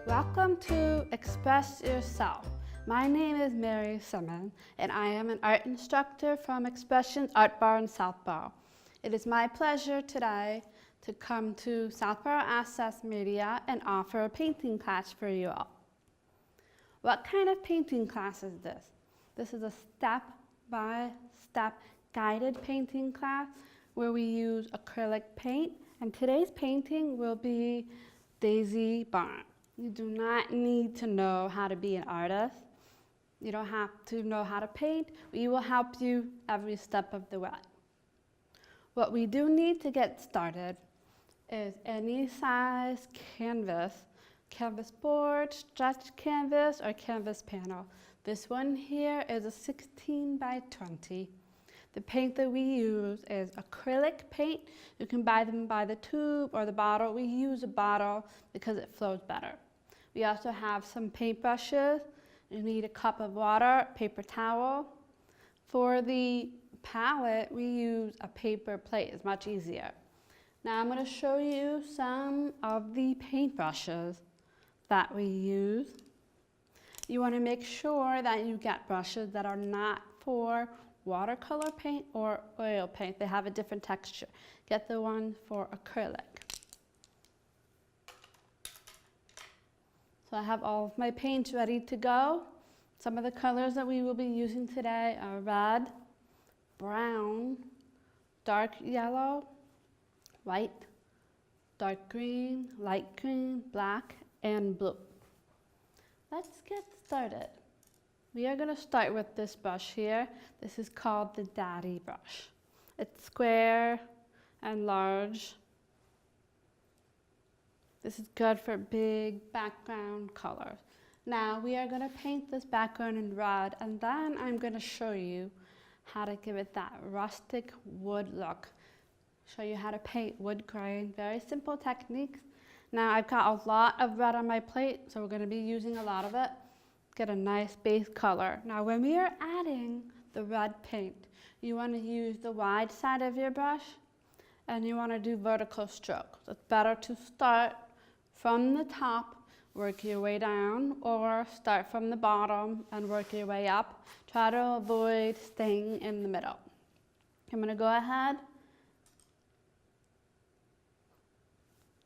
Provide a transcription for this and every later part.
Welcome to Express Yourself. My name is Mary Simmons, and I am an art instructor from Expressions Art Bar in Southborough. It is my pleasure today to come to Southborough Access Media and offer a painting class for you all. What kind of painting class is this? This is a step-by-step guided painting class where we use acrylic paint, and today's painting will be Daisy Barn. You do not need to know how to be an artist. You don't have to know how to paint. We will help you every step of the way. What we do need to get started is any size canvas board, stretch canvas, or canvas panel. This one here is a 16 by 20. The paint that we use is acrylic paint. You can buy them by the tube or the bottle. We use a bottle because it flows better. We also have some paintbrushes. You need a cup of water, paper towel. For the palette, we use a paper plate. It's much easier. Now I'm going to show you some of the paintbrushes that we use. You want to make sure that you get brushes that are not for watercolor paint or oil paint. They have a different texture. Get the one for acrylic. So I have all of my paints ready to go. Some of the colors that we will be using today are red, brown, dark yellow, white, dark green, light green, black, and blue. Let's get started. We are going to start with this brush here. This is called the Daddy brush. It's square and large. This is good for big background colors. Now we are going to paint this background in red, and then I'm going to show you how to give it that rustic wood look. Show you how to paint wood grain. Very simple techniques. Now I've got a lot of red on my plate, so we're going to be using a lot of it. Get a nice base color. Now when we are adding the red paint, you want to use the wide side of your brush, and you want to do vertical strokes. It's better to start from the top, work your way down, or start from the bottom and work your way up. Try to avoid staying in the middle. I'm going to go ahead,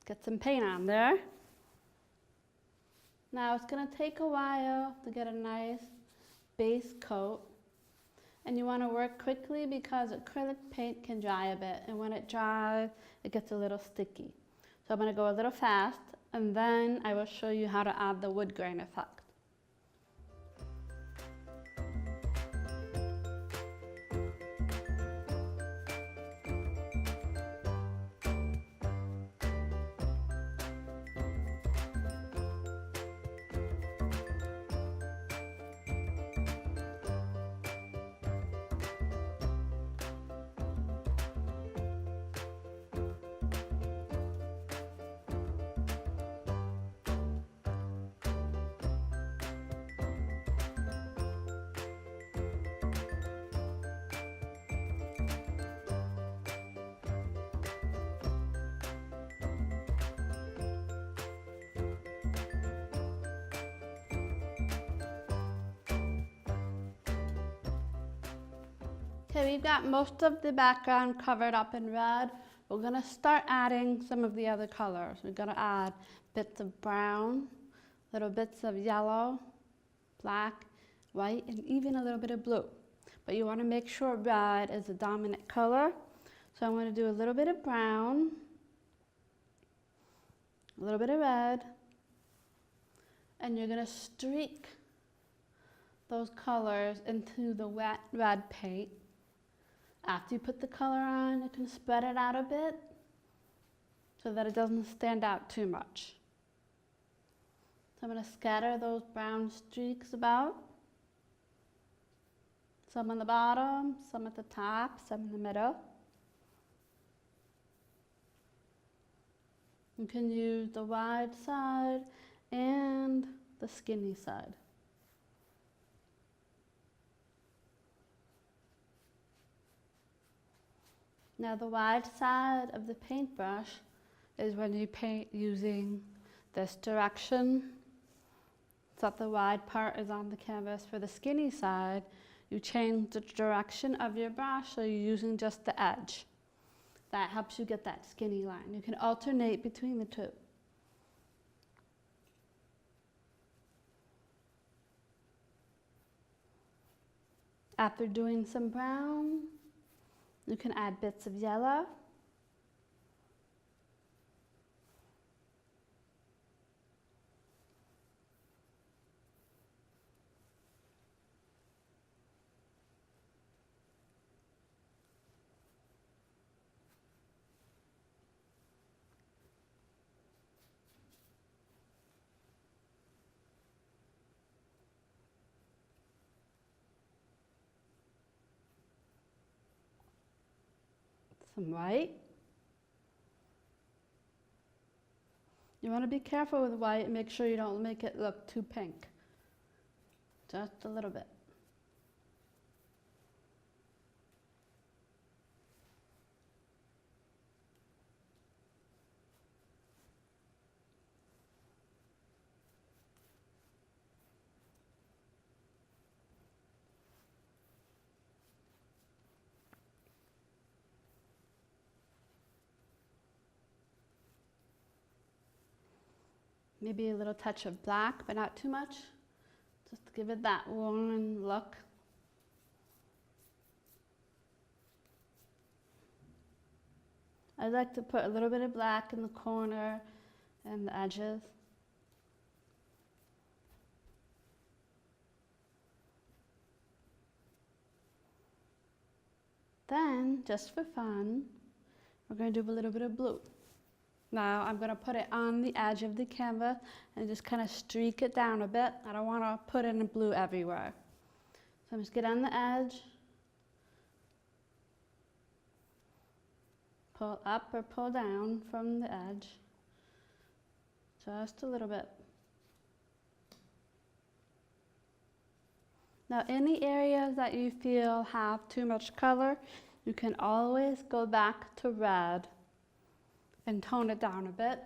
get some paint on there. Now it's going to take a while to get a nice base coat, and you want to work quickly because acrylic paint can dry a bit, and when it dries it gets a little sticky. So I'm going to go a little fast, and then I will show you how to add the wood grain effect. Okay, we've got most of the background covered up in red. We're going to start adding some of the other colors. We're going to add bits of brown, little bits of yellow, black, white, and even a little bit of blue. But you want to make sure red is the dominant color. So I'm going to do a little bit of brown, a little bit of red, and you're going to streak those colors into the wet red paint. After you put the color on, you can spread it out a bit so that it doesn't stand out too much. So I'm going to scatter those brown streaks about. Some on the bottom, some at the top, some in the middle. You can use the wide side and the skinny side. Now the wide side of the paintbrush is when you paint using this direction so that the wide part is on the canvas. For the skinny side, you change the direction of your brush, so you're using just the edge. That helps you get that skinny line. You can alternate between the two. After doing some brown, you can add bits of yellow. Some white. You want to be careful with white and make sure you don't make it look too pink. Just a little bit. Maybe a little touch of black, but not too much. Just to give it that worn look. I like to put a little bit of black in the corner and the edges. Then, just for fun, we're going to do a little bit of blue. Now I'm going to put it on the edge of the canvas and just kind of streak it down a bit. I don't want to put in blue everywhere. So I'm just get on the edge, pull up or pull down from the edge, just a little bit. Now any areas that you feel have too much color, you can always go back to red and tone it down a bit.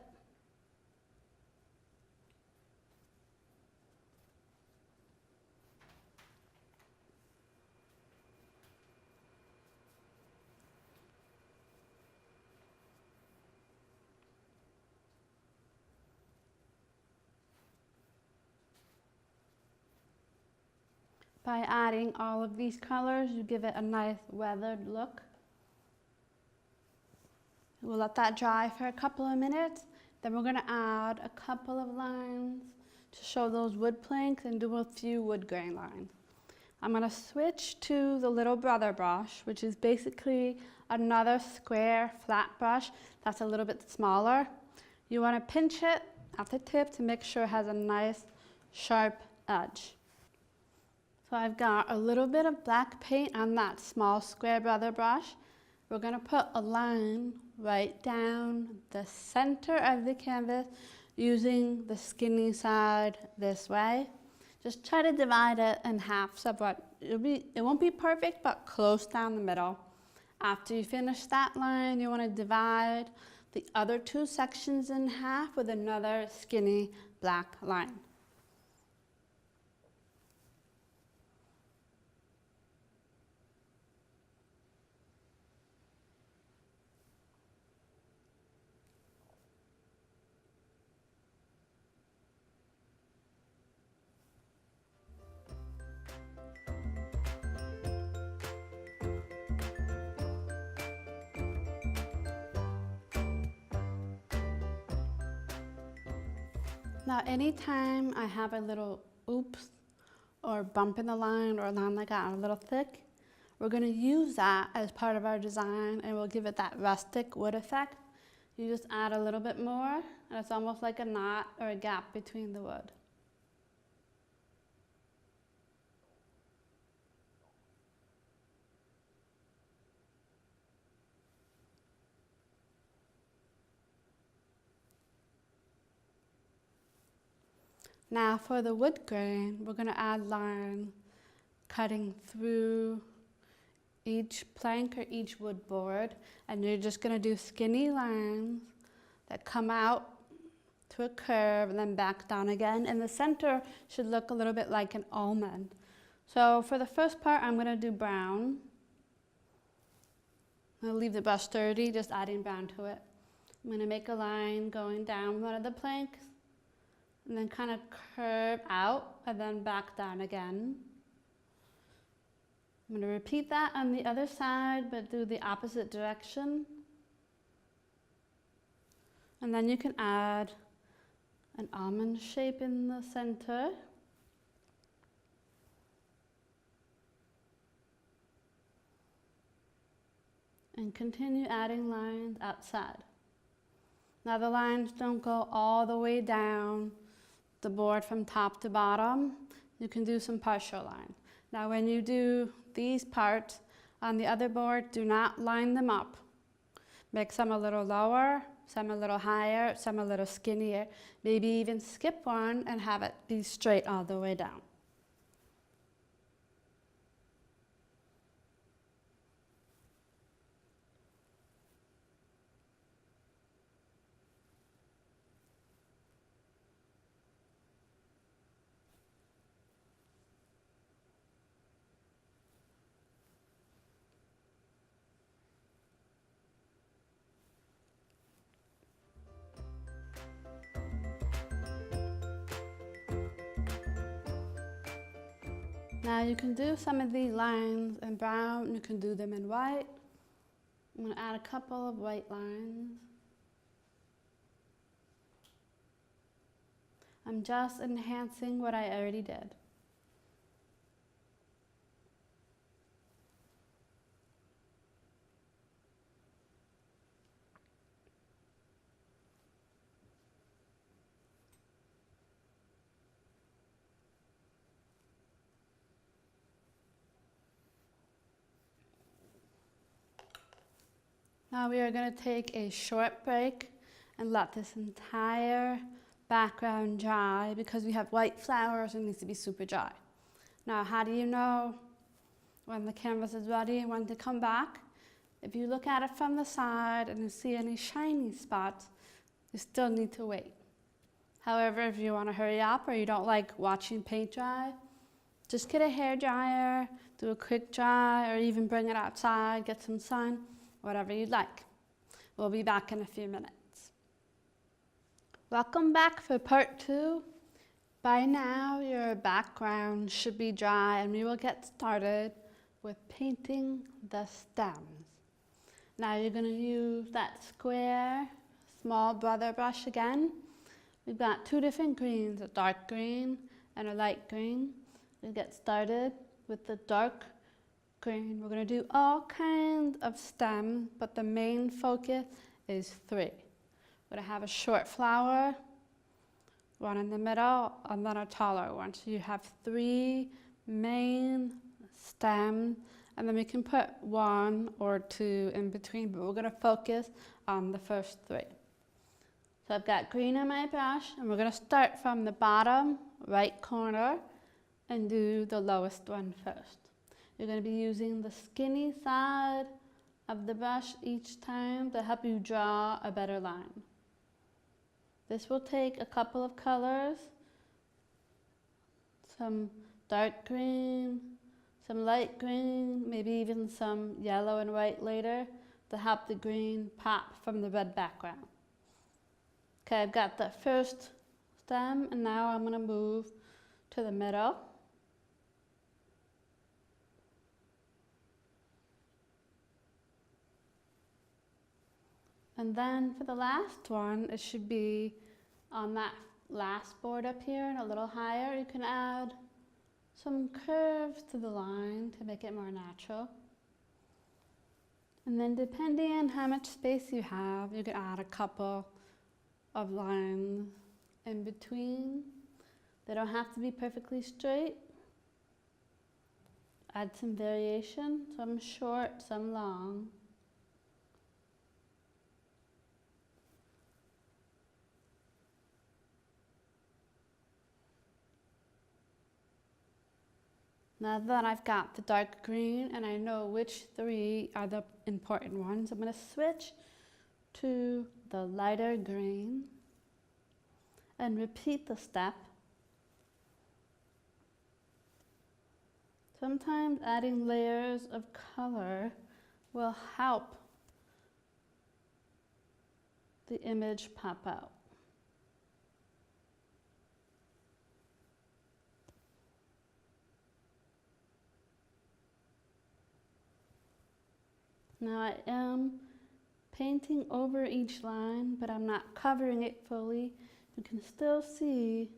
By adding all of these colors, you give it a nice weathered look. We'll let that dry for a couple of minutes. Then we're going to add a couple of lines to show those wood planks and do a few wood grain lines. I'm going to switch to the little brother brush, which is basically another square flat brush that's a little bit smaller. You want to pinch it at the tip to make sure it has a nice sharp edge. So I've got a little bit of black paint on that small square brother brush. We're going to put a line right down the center of the canvas using the skinny side this way. Just try to divide it in half somewhat. It won't be perfect, but close down the middle. After you finish that line, you want to divide the other two sections in half with another skinny black line. Now, anytime I have a little oops or bump in the line or a line that got a little thick, we're going to use that as part of our design and we'll give it that rustic wood effect. You just add a little bit more and it's almost like a knot or a gap between the wood. Now for the wood grain, we're going to add line cutting through each plank or each wood board, and you're just going to do skinny lines that come out to a curve and then back down again. And the center should look a little bit like an almond. So for the first part, I'm going to do brown. I'm going to leave the brush dirty, just adding brown to it. I'm going to make a line going down one of the planks and then kind of curve out and then back down again. I'm going to repeat that on the other side, but do the opposite direction. And then you can add an almond shape in the center. And continue adding lines outside. Now the lines don't go all the way down the board from top to bottom. You can do some partial lines. Now when you do these parts on the other board, do not line them up. Make some a little lower, some a little higher, some a little skinnier. Maybe even skip one and have it be straight all the way down. Now you can do some of these lines in brown, you can do them in white. I'm going to add a couple of white lines. I'm just enhancing what I already did. Now we are going to take a short break and let this entire background dry because we have white flowers and it needs to be super dry. Now how do you know when the canvas is ready and when to come back? If you look at it from the side and you see any shiny spots, you still need to wait. However, if you want to hurry up or you don't like watching paint dry, just get a hair dryer, do a quick dry, or even bring it outside, get some sun. Whatever you'd like. We'll be back in a few minutes. Welcome back for part 2. By now your background should be dry and we will get started with painting the stems. Now you're going to use that square small brother brush again. We've got 2 different greens, a dark green and a light green. We'll get started with the dark green. We're going to do all kinds of stems, but the main focus is 3. We're going to have a short flower, one in the middle, and then a taller one. So you have 3 main stems, and then we can put 1 or 2 in between, but we're going to focus on the first 3. So I've got green on my brush, and we're going to start from the bottom right corner and do the lowest one first. You're going to be using the skinny side of the brush each time to help you draw a better line. This will take a couple of colors, some dark green, some light green, maybe even some yellow and white later to help the green pop from the red background. Okay, I've got the first stem and now I'm going to move to the middle. And then for the last one, it should be on that last board up here and a little higher. You can add some curves to the line to make it more natural. And then depending on how much space you have, you can add a couple of lines in between. They don't have to be perfectly straight. Add some variation, some short, some long. Now that I've got the dark green and I know which 3 are the important ones, I'm going to switch to the lighter green. and repeat the step. Sometimes adding layers of color will help the image pop out. Now I am painting over each line, but I'm not covering it fully. You can still see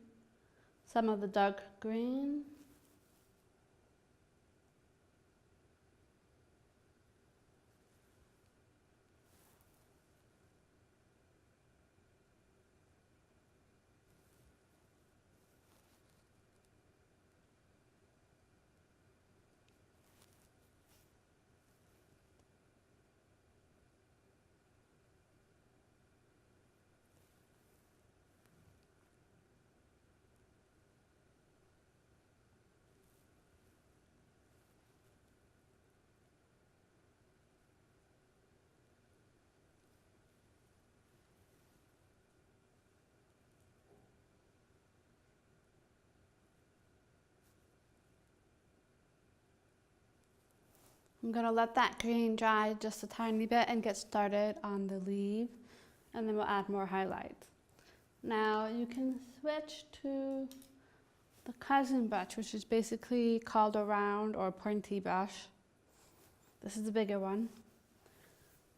some of the dark green. I'm going to let that green dry just a tiny bit and get started on the leaf, and then we'll add more highlights. Now you can switch to the cousin brush, which is basically called a round or pointy brush. This is the bigger one.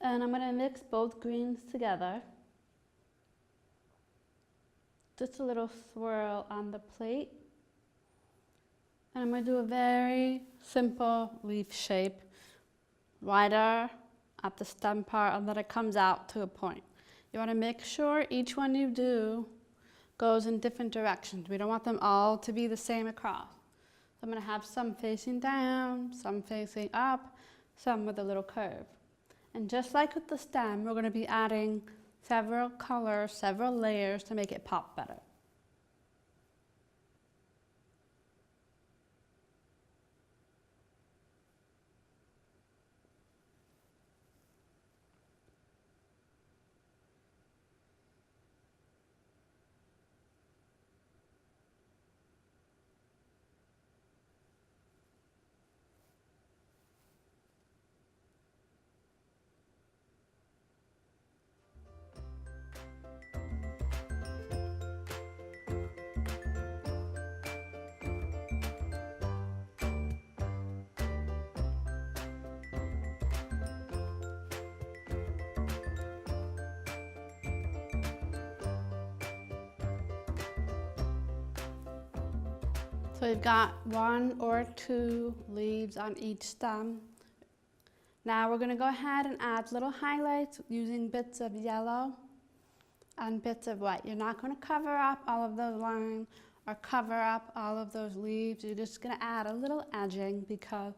And I'm going to mix both greens together. Just a little swirl on the plate. And I'm going to do a very simple leaf shape, wider at the stem part, and then it comes out to a point. You want to make sure each one you do goes in different directions. We don't want them all to be the same across. So I'm going to have some facing down, some facing up, some with a little curve. And just like with the stem, we're going to be adding several colors, several layers to make it pop better. So we've got 1 or 2 leaves on each stem. Now we're going to go ahead and add little highlights using bits of yellow and bits of white. You're not going to cover up all of those lines or cover up all of those leaves. You're just going to add a little edging because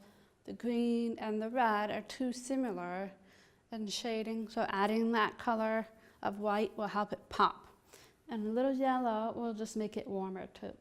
the green and the red are too similar in shading. So adding that color of white will help it pop. And a little yellow will just make it warmer too.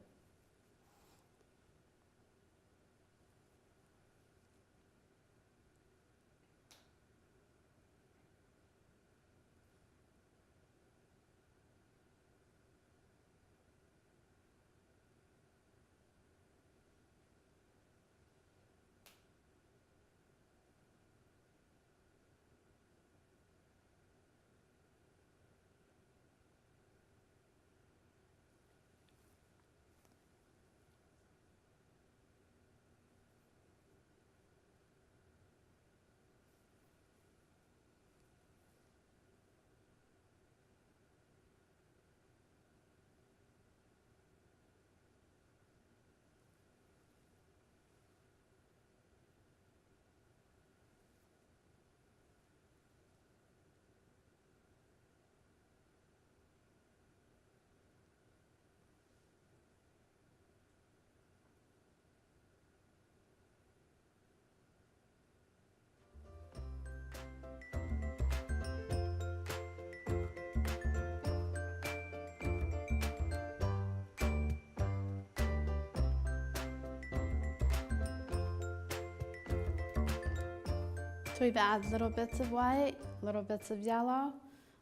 So we've added little bits of white, little bits of yellow.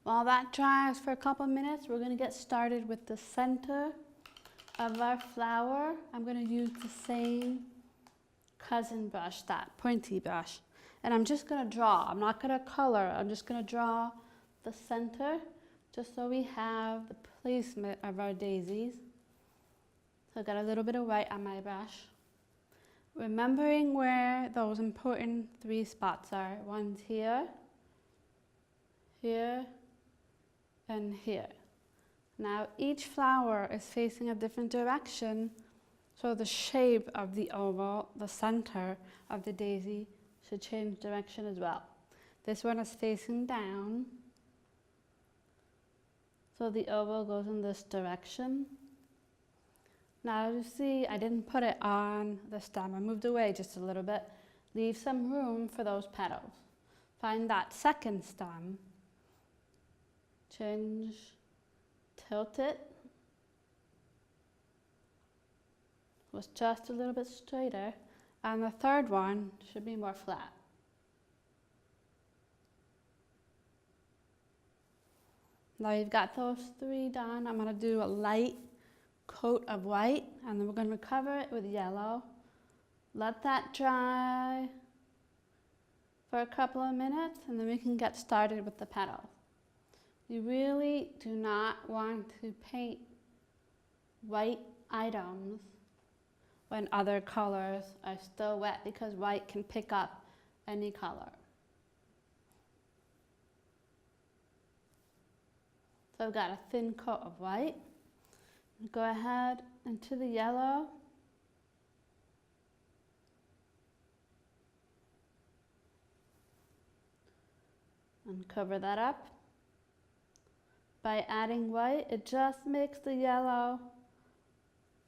While that dries for a couple minutes, we're going to get started with the center of our flower. I'm going to use the same cousin brush, that pointy brush. And I'm just going to draw. I'm not going to color. I'm just going to draw the center just so we have the placement of our daisies. So I've got a little bit of white on my brush. Remembering where those important 3 spots are. One's here, here, and here. Now each flower is facing a different direction, so the shape of the oval, the center of the daisy, should change direction as well. This one is facing down, so the oval goes in this direction. Now you see I didn't put it on the stem. I moved away just a little bit. Leave some room for those petals. Find that second stem. Change, tilt it. Was just a little bit straighter. And the third one should be more flat. Now you've got those 3 done. I'm going to do a light coat of white, and then we're going to cover it with yellow. Let that dry for a couple of minutes, and then we can get started with the petals. You really do not want to paint white items when other colors are still wet, because white can pick up any color. So I've got a thin coat of white. Go ahead into the yellow. And cover that up. By adding white, it just makes the yellow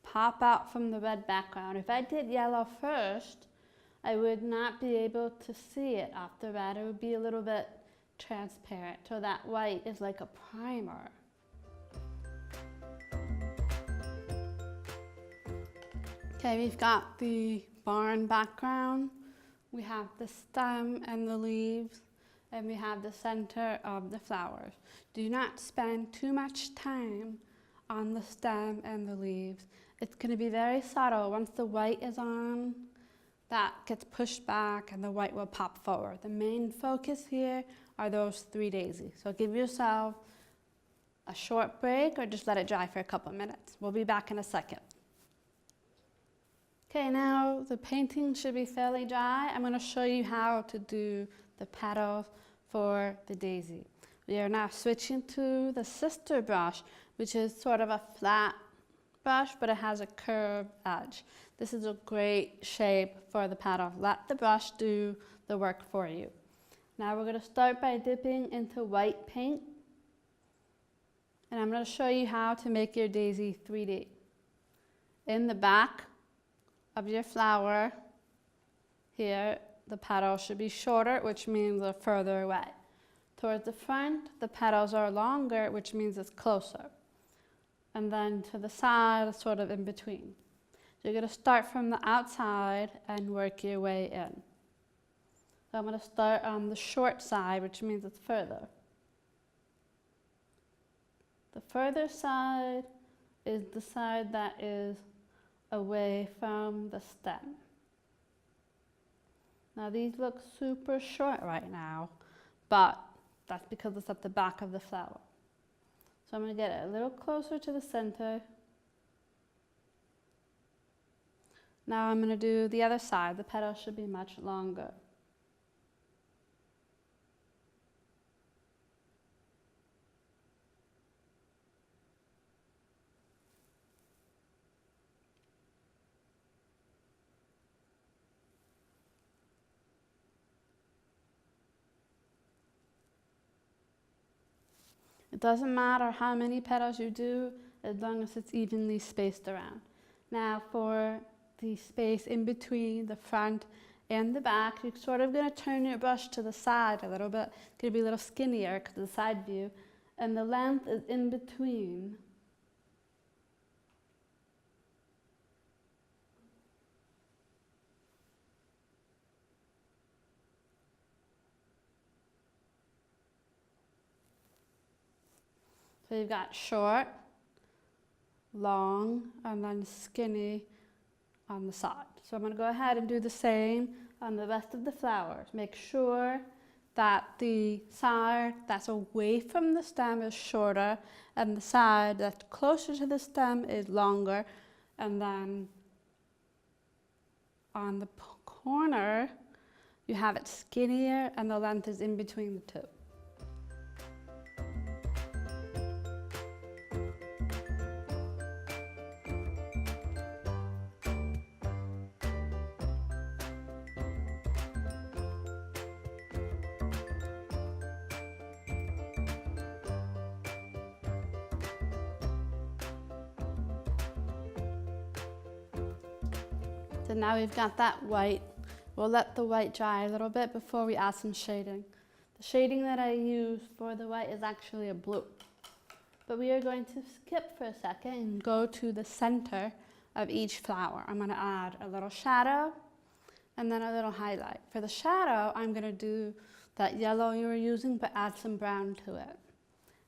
pop out from the red background. If I did yellow first, I would not be able to see it off the red. It would be a little bit transparent. So that white is like a primer. Okay, we've got the barn background. We have the stem and the leaves, and we have the center of the flowers. Do not spend too much time on the stem and the leaves. It's going to be very subtle. Once the white is on, that gets pushed back and the white will pop forward. The main focus here are those 3 daisies. So give yourself a short break or just let it dry for a couple minutes. We'll be back in a second. Okay, now the painting should be fairly dry. I'm going to show you how to do the petals for the daisy. We are now switching to the sister brush, which is sort of a flat brush, but it has a curved edge. This is a great shape for the petal. Let the brush do the work for you. Now we're going to start by dipping into white paint, and I'm going to show you how to make your daisy 3D. In the back of your flower, here the petals should be shorter, which means they're further away. Towards the front, the petals are longer, which means it's closer. And then to the side, sort of in between. So you're going to start from the outside and work your way in. So I'm going to start on the short side, which means it's further. The further side is the side that is away from the stem. Now these look super short right now, but that's because it's at the back of the flower. So I'm going to get it a little closer to the center. Now I'm going to do the other side. The petals should be much longer. It doesn't matter how many petals you do, as long as it's evenly spaced around. Now for the space in between the front and the back, you're sort of going to turn your brush to the side a little bit. It's going to be a little skinnier because of the side view. And the length is in between. So you've got short, long, and then skinny on the side. So I'm going to go ahead and do the same on the rest of the flowers. Make sure that the side that's away from the stem is shorter and the side that's closer to the stem is longer, and then on the corner you have it skinnier and the length is in between the two. So now we've got that white. We'll let the white dry a little bit before we add some shading. The shading that I use for the white is actually a blue. But we are going to skip for a second and go to the center of each flower. I'm going to add a little shadow and then a little highlight. For the shadow, I'm going to do that yellow you were using, but add some brown to it.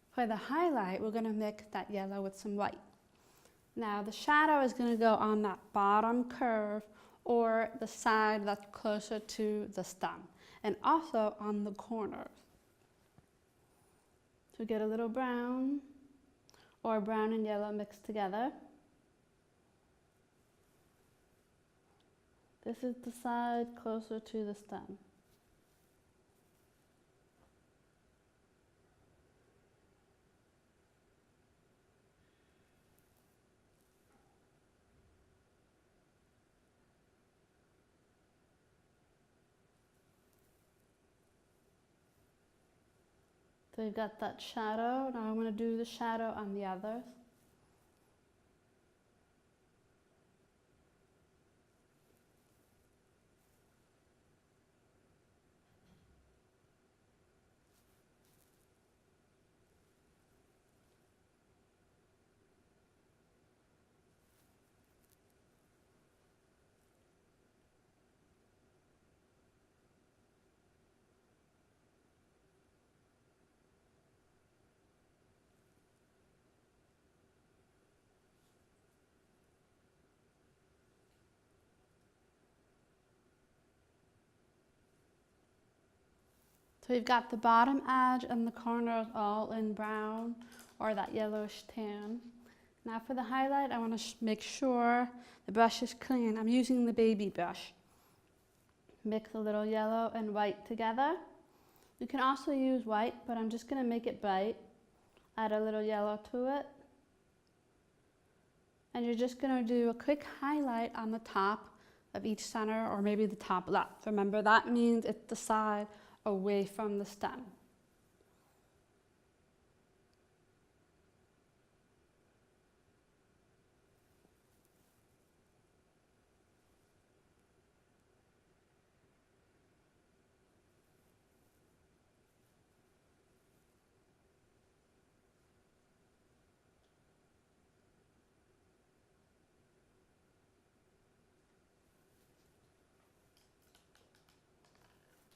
For the highlight, we're going to mix that yellow with some white. Now the shadow is going to go on that bottom curve or the side that's closer to the stem, and also on the corners. So get a little brown, or brown and yellow mixed together. This is the side closer to the stem. So you've got that shadow. Now I'm going to do the shadow on the others. So we've got the bottom edge and the corners all in brown or that yellowish tan. Now for the highlight, I want to make sure the brush is clean. I'm using the baby brush. Mix a little yellow and white together. You can also use white, but I'm just going to make it bright. Add a little yellow to it. And you're just going to do a quick highlight on the top of each center, or maybe the top left. Remember, that means it's the side away from the stem.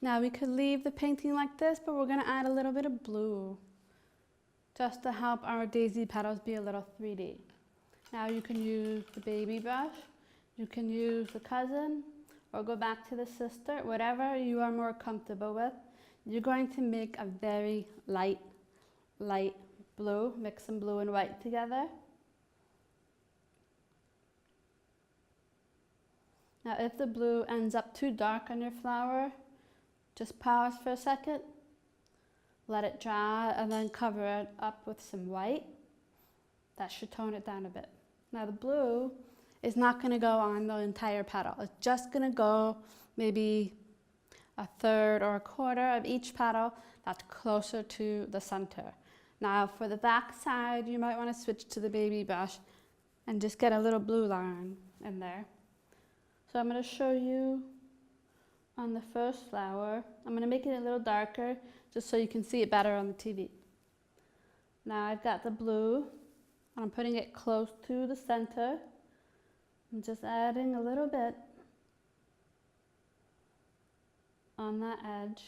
Now we could leave the painting like this, but we're going to add a little bit of blue just to help our daisy petals be a little 3D. Now you can use the baby brush, you can use the cousin, or go back to the sister, whatever you are more comfortable with. You're going to make a very light blue, mix some blue and white together. Now if the blue ends up too dark on your flower, just pause for a second, let it dry, and then cover it up with some white. That should tone it down a bit. Now the blue is not going to go on the entire petal. It's just going to go maybe a third or a quarter of each petal that's closer to the center. Now for the back side, you might want to switch to the baby brush and just get a little blue line in there. So I'm going to show you on the first flower. I'm going to make it a little darker just so you can see it better on the TV. Now I've got the blue and I'm putting it close to the center. I'm just adding a little bit on that edge.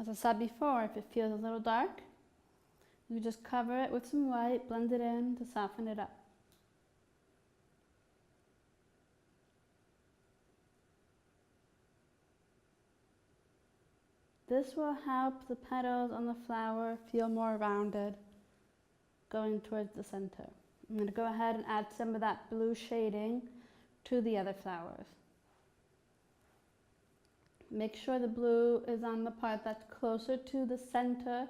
As I said before, if it feels a little dark, you just cover it with some white, blend it in to soften it up. This will help the petals on the flower feel more rounded, going towards the center. I'm going to go ahead and add some of that blue shading to the other flowers. Make sure the blue is on the part that's closer to the center.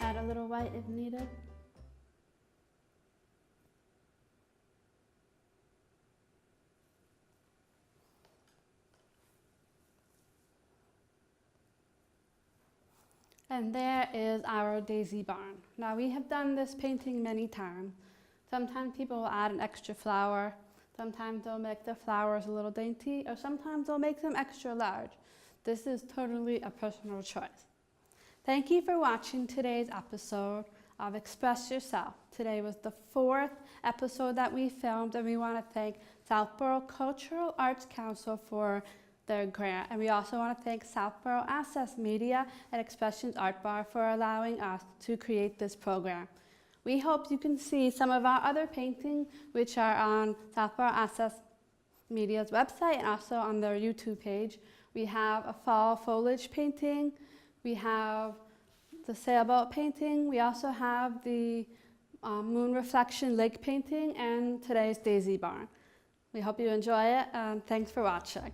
Add a little white if needed. And there is our daisy barn. Now we have done this painting many times. Sometimes people will add an extra flower. Sometimes they'll make the flowers a little dainty, or sometimes they'll make them extra large. This is totally a personal choice. Thank you for watching today's episode of Express Yourself. Today was the 4th episode that we filmed, and we want to thank Southborough Cultural Arts Council for their grant. And we also want to thank Southborough Access Media and Expressions Art Bar for allowing us to create this program. We hope you can see some of our other paintings, which are on Southborough Access Media's website and also on their YouTube page. We have a fall foliage painting. We have the sailboat painting. We also have the moon reflection lake painting and today's daisy barn. We hope you enjoy it, and thanks for watching.